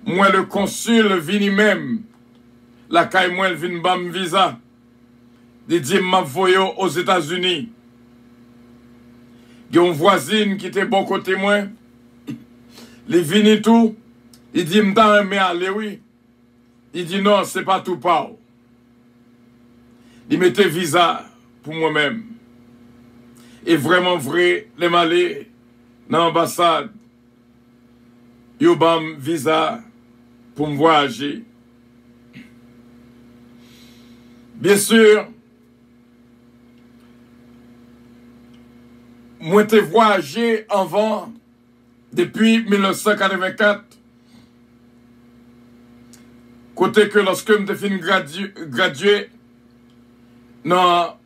moi le consul vient même, la caille moi elle vient bam visa, de dire m'a voyé aux États-Unis. Il y a une voisine qui était bon côté moi, il vient tout, il dit m'ta mais aller oui. Il dit non, c'est pas tout pas. Il mettait visa pour moi-même. Et vraiment vrai, les malais dans l'ambassade. yo bam visa pour me voyager. Bien sûr, moi j'ai voyagé avant, depuis 1984, côté que lorsque je suis gradué dans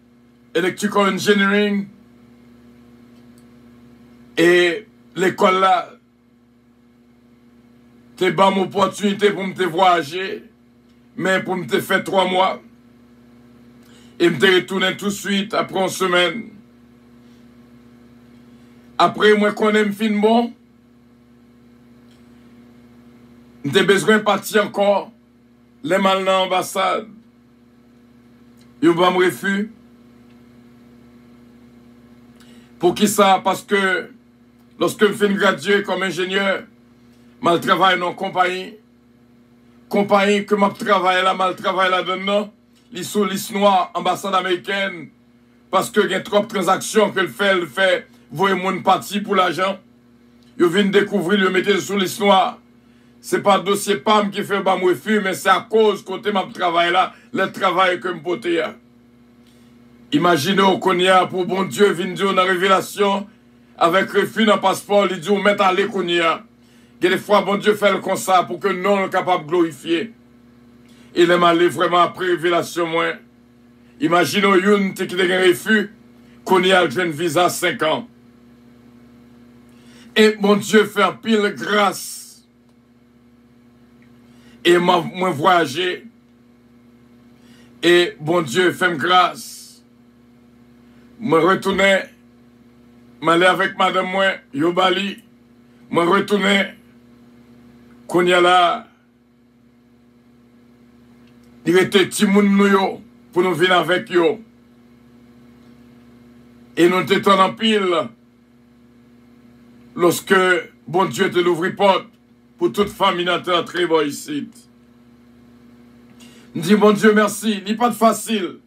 Electrical Engineering et l'école là, t'es pas mon opportunité pour me voyager, mais pour me faire 3 mois. Et me retourné tout de suite après une semaine. Après, moi, qu'on aime fin bon, j'ai besoin de partir encore, les mal dans l'ambassade. Ils vont me refuser. Pour qui ça? Parce que lorsque je suis gradué comme ingénieur, je travaille dans une compagnie. Compagnie que je travaille là, je travaille là-dedans. Ils sont liste noire, ambassade américaine, parce que il y a trop de transactions que le fait, voyez mon parti pour l'argent. Ils viennent découvrir, le mettre sur liste noire. C'est pas dossier PAM qui fait mon refus, mais c'est à cause côté ma travail là, le travail que me poté. Imaginez qu'on y a pour bon Dieu vient dire dans révélation avec refus dans passeport, il dit on met à l'économie. Il y a des fois bon Dieu fait le comme ça pour que nous soyons capables de glorifier. Il est allé vraiment après révélation moins. Imaginez une qui a un refus qu'on y a un visa 5 ans. Et mon Dieu fait un pile grâce. Et moi voyagé. Et bon Dieu fait grâce. Je retournais. M'allais avec madame moi, Yobali. Je retournais. Qu'on y a là. Il était Timoun nous pour nous venir avec eux. Et nous étions en pile lorsque bon Dieu te l'ouvre porte pour toute famille notre très bon ici. Nous disons bon Dieu merci, il n'est pas facile.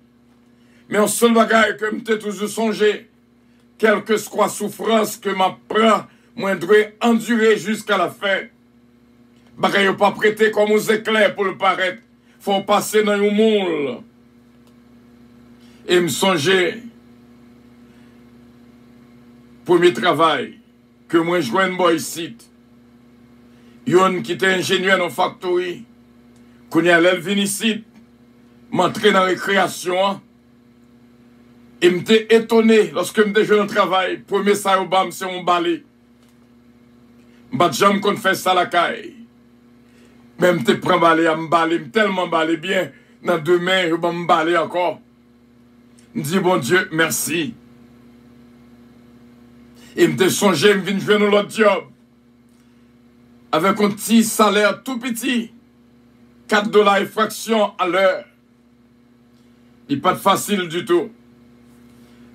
Mais un seul bagage que je toujours songé, quelle que soit souffrance que m'apprend, moi je dois endurer jusqu'à la fin. Bagage pas prêté comme aux éclairs pour le paraître. Faut passer dans un moule. Et me songer, premier travail, que moi je joigne moi ici. Yon qui était ingénieur dans la factory, qu'on y a l'elvin ici, m'entrer dans la récréation, et m'étais étonné lorsque m'étais jeune au travail, premier ça au bam, c'est mon balai. M'bat jamais qu'on fait ça la caille. Même te prends balai à m'baler, tellement balai bien, dans 2 mains, je vais m'baler encore. Je dis, bon Dieu, merci. Et je me songé, je viens jouer dans l'autre job. Avec un petit salaire tout petit. $4 et fraction à l'heure. Il n'est pas facile du tout.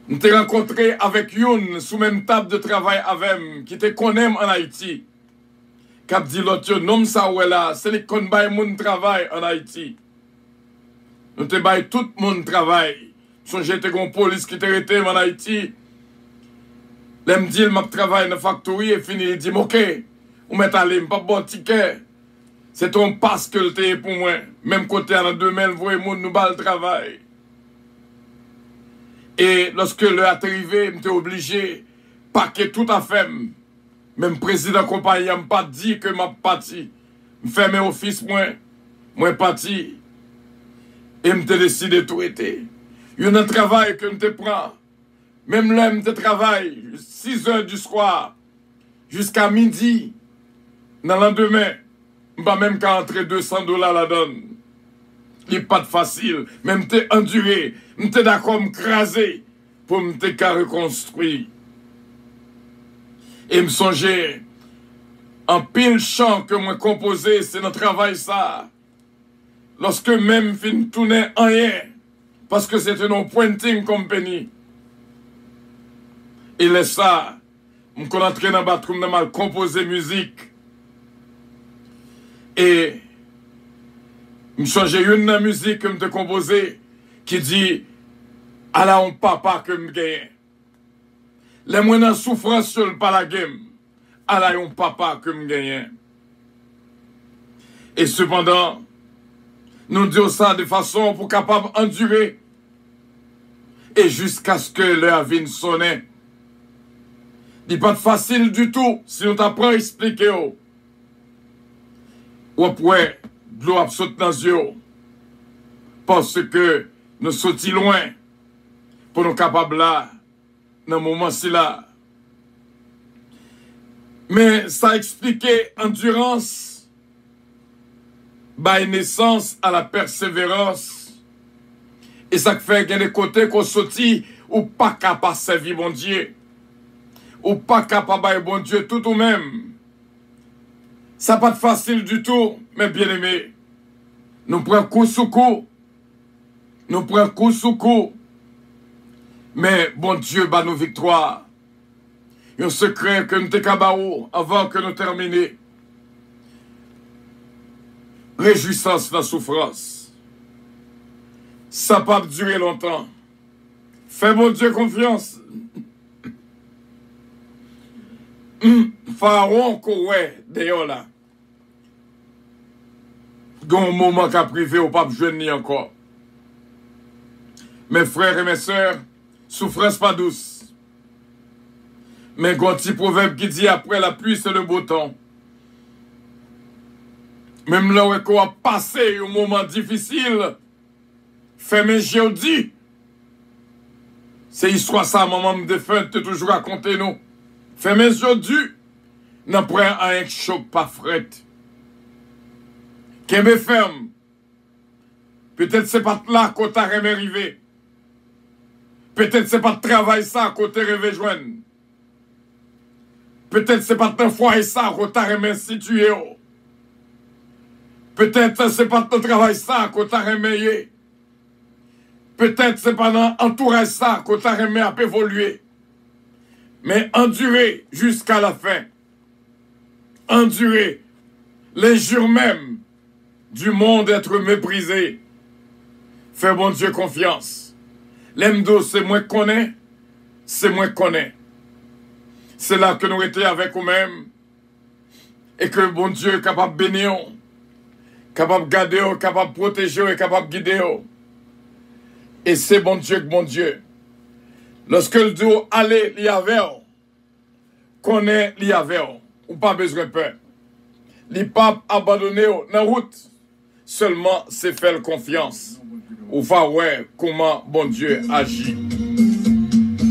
Je t'ai rencontré avec Youn sous même table de travail avec qui te connaît en Haïti. Cap dit l'autre, nom ça ou là, c'est les qu'on baille mon travail en Haïti. Nous te baille tout mon travail. Son j'étais une police qui te arrêté en Haïti. L'aime dit, m'a travail dans la factory et fini, il dit, ok, on met allé, pas bon ticket. C'est ton passe que le pour moi. Même côté à la 2000, vous voyez, nous bas le travail. Et lorsque l'heure est arrivé, j'étais obligé de paquer tout à fait. Même président de compagnie n'a pas dit que m'a parti. Je fais mes offices, moi parti. Et je décidé de tout été. Il y a un travail que je prends. Même là, je travaille 6 heures du soir jusqu'à midi. Dans le lendemain, je ne vais même qu'à entrer $200 la donne. Il n'est pas facile. Même je enduré. Je suis d'accord me craser pour me reconstruire. Et me songer en pile chant que moi composé, c'est notre travail ça. Lorsque même fin tourner en rien, parce que c'était une pointing company. Et laisse ça, je suis entré dans le bathroom de mal composer musique. Et je changeais une musique que je composé qui dit à la on papa que je gagne. Les moins dans souffrance sur le palagem, à la on papa que je gagne. Et cependant, nous disons ça de façon pour capable endurer. Et jusqu'à ce que l'heure vienne sonner. Il n'est pas facile du tout si nous t'apprend à expliquer. Ou après, de l'eau saute dans les yeux. Parce que nous sommes loin pour nous capables là, dans ce moment-ci là. Mais ça a expliqué endurance, naissance à la persévérance. Et ça fait qu'il y a des côtés qu'on sortit ou pas capable de servir bon Dieu. Ou pas capable de bon Dieu tout ou même. Ça n'a pas de facile du tout, mais bien aimé. Nous prenons coup sous coup. Nous prenons coup sous coup. Mais bon Dieu bat nos victoires. Il y a un secret que nous te cabaou avant que nous terminions. Réjouissance dans la souffrance. Ça n'a pas duré longtemps. Fais bon Dieu confiance. Pharaon courait d'ailleurs là. Dans un moment qu'a privé au pape jeune ni encore. Mes frères et mes sœurs, souffrance pas douce. Mais un petit proverbe qui dit après la pluie c'est le beau temps. Même là où on a passé un moment difficile, fait mes jeudi. C'est histoire ça, maman me défunte toujours raconter nous. Fait mes jeudi, n'en prend un choc pas fret. Qu'est-ce que ferme? Peut-être c'est pas là qu'on t'a arrivé. Peut-être c'est pas de travail ça qu'on t'a rêvé joindre. Peut-être c'est pas de foyer ça qu'on t'a remis situé. Peut-être c'est pas de travail ça qu'on t'a remis. Peut-être c'est pas dans entourage ça qu'on t'a remis à évoluer. Mais endurer jusqu'à la fin. Endurer les jours même du monde être méprisé. Fais bon Dieu confiance. L'emdo, c'est moi qui connais, c'est moi qui connais. C'est là que nous étions avec nous-mêmes et que bon Dieu est capable de bénir, capable de garder, capable de protéger et capable de guider. Et c'est bon Dieu que bon Dieu. Lorsque le dit allez, il y avait, connaît, il y avait, ou pas besoin de peur. Les papes abandonnés dans la route, seulement c'est faire confiance. Ou va ouais comment bon Dieu agit.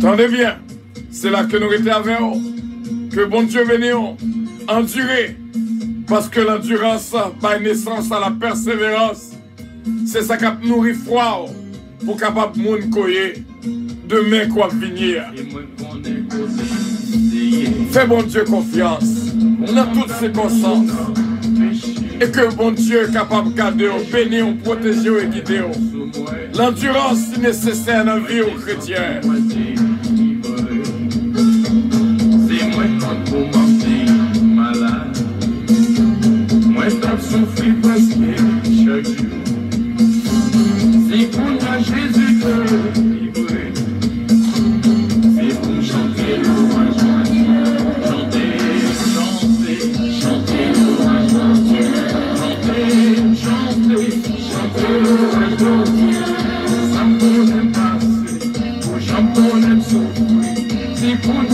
Tendez bien, c'est là que nous étions avec eux, que bon Dieu venait endurer, parce que l'endurance par naissance à la persévérance, c'est ça qui nourrit froid pour capable moun koye demain quoi venir. Fais bon Dieu confiance dans toutes circonstances. Et que bon Dieu est capable de garder, bénir, protéger et guider. L'endurance est nécessaire dans la vie aux chrétiens. C'est moi quand vous m'entendez malade. Moi je souffre parce que chaque jour. C'est pour moi Jésus que livré. C'est pour chanter louange à Dieu. Chanter, chanter, chanter louange à Dieu. Chanter louange à Dieu. Ça me donne passer, pour j'en souffrir. C'est pour nous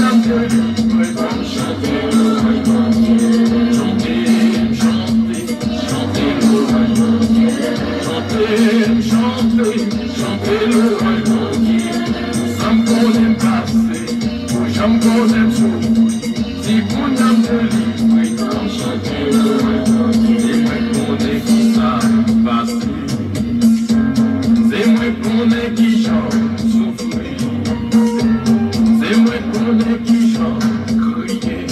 livrer. Chanter louange à Dieu. Chanter, chanter, chanter louange à Dieu. Chanter, chanter, chanter louange à Dieu. Ça me donne passer, pour j'en souffrir. C'est pour nous livrer. Chanter louange à Dieu. C'est moi qu'on est qui ça passe. C'est moi qu'on est qui j'en souffrir. C'est moi qu'on est qui j'en crier.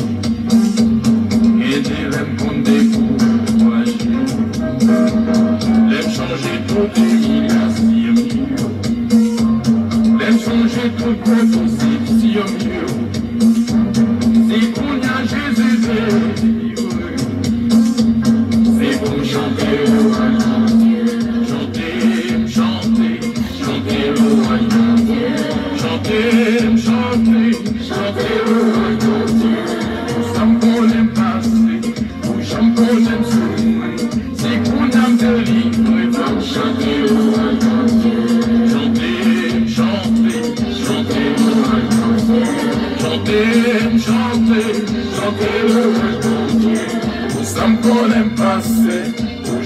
Et des rêves qu'on décourager. L'aime changer toute humiliation. L'aime changer toute position mieux. C'est qu'on y a Jésus délivré. C'est pour chanter louange à Dieu. Chanter, chanter, chanter louange à Dieu. Chanter, chanter, chanter louange à Dieu. Pour ça qu'on aime passer, pour ça qu'on aime souffrir. C'est Sam konem pase,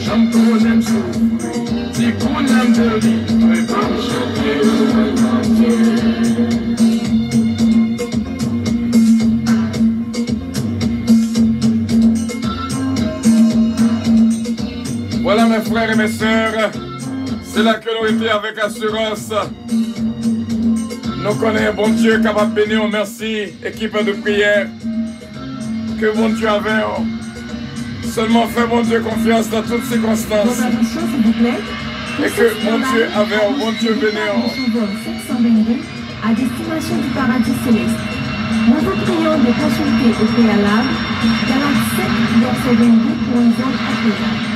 jam konem soufri, si konem delivre, pam chante. Voilà mes frères et mes sœurs, c'est là que nous étions avec assurance. Nous connaissons bon Dieu capable de bénir. Merci, équipe de prière. Que bon Dieu avait. Seulement fais bon Dieu confiance dans toutes circonstances. Et que mon Dieu avait, bon Dieu bénir. À destination du paradis céleste. Nous vous prions de consulter au préalable Galates 7, verset 22 pour une zone accueillante.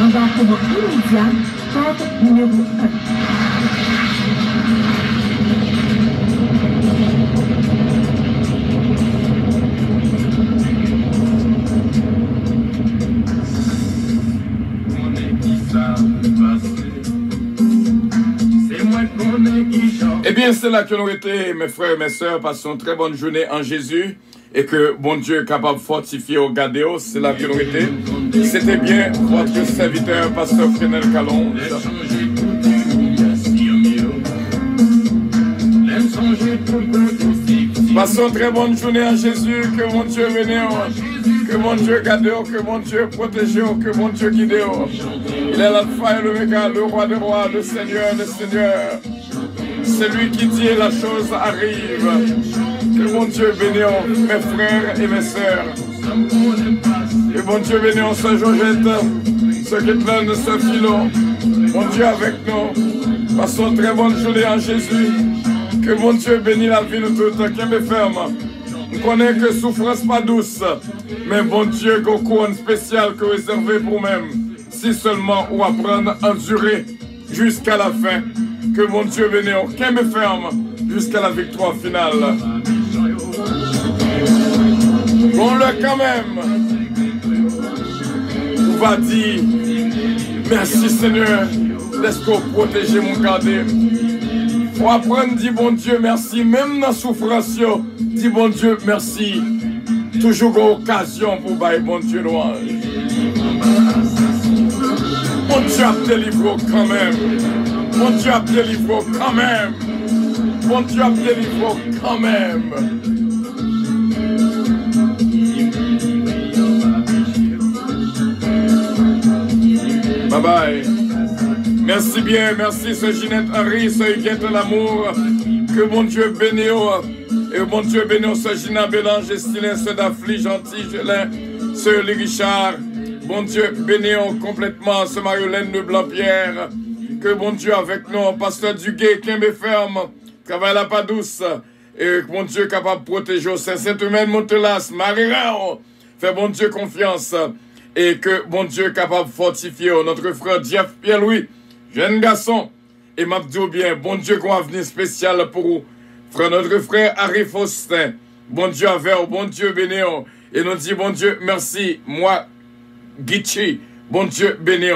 Embarquement immédiat, porte numéro 1. Eh bien, c'est là que nous étions, mes frères et mes sœurs, passons une très bonne journée en Jésus et que bon Dieu est capable de fortifier au Gadéo. C'est là que nous étions. C'était bien votre serviteur, pasteur Frenel Calonge. Passons une très bonne journée en Jésus. Que mon Dieu bénisse. Que mon Dieu garde, que mon Dieu protège, que mon Dieu guide. Il est l'alpha et l'oméga, le roi des rois, le seigneur des seigneurs. C'est lui qui dit et la chose arrive. Que mon Dieu bénisse mes frères et mes sœurs. Que mon Dieu bénisse Saint Georgette, ce qui plein de ce filon. Mon Dieu avec nous. Passons une très bonne journée en Jésus. Que mon Dieu bénisse la vie de toutes. Qui me ferme. On connaît que souffrance pas douce. Mais bon Dieu, qu'on couronne spéciale que réservé pour même. Si seulement on apprendre à endurer jusqu'à la fin. Que mon Dieu bénisse, qu'elle me ferme jusqu'à la victoire finale. Bon, le quand même, on va dire merci Seigneur d'être protégé mon gardé. Faut apprendre, dit bon Dieu merci, même dans la souffrance, dit bon Dieu merci. Toujours une occasion pour bailler bon Dieu louange. Mon Dieu a délivré quand même. Mon Dieu a délivré quand même. Mon Dieu a délivré quand même. Bye bye. Merci bien, merci ce Ginette Harry, ce Huguette l'amour. Que mon Dieu bénisse. Et mon Dieu bénisse ce Gina Bélange, Stylin, ce Daphne, Gentil, Gelin, ce Lee Richard. Bon Dieu bénisse complètement ce Mariolène de Blanc-Pierre. Que bon Dieu avec nous, pasteur Duguay, qui me ferme, travaille la pas douce. Et que mon Dieu capable de protéger Saint-Humaine, Montelas, Marie-Réon. Fait bon Dieu confiance. Et que bon Dieu capable de fortifier notre frère Jeff Pierre-Louis, jeune garçon. Et m'a dit bien, bon Dieu qu'on a venu spécial pour vous. Frère, notre frère Harry Faustin. Bon Dieu avec, bon Dieu béni. Et nous dit bon Dieu merci. Moi, Guichi, bon Dieu béni.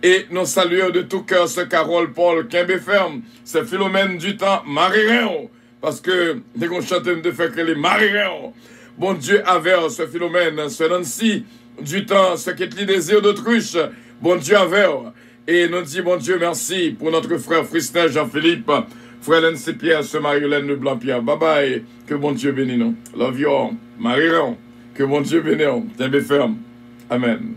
Et nous saluons de tout cœur ce Carole Paul, Kembe Ferme, ce Philomène du temps, Marie-Réon. Parce que, dès qu'on chante de faire que les Marie-Réon. Bon Dieu avec ce Philomène, ce Nancy du temps, ce qui est le désir d'autruche. Bon Dieu avec. Et nous dit bon Dieu merci pour notre frère Fristin Jean-Philippe, frère Nancy Pierre, ce Marie-Hélène de Blanc-Pierre. Bye bye. Que bon Dieu bénisse nous. Love you all. Marie-Réon. Que bon Dieu bénisse. Kembe Ferme. Amen.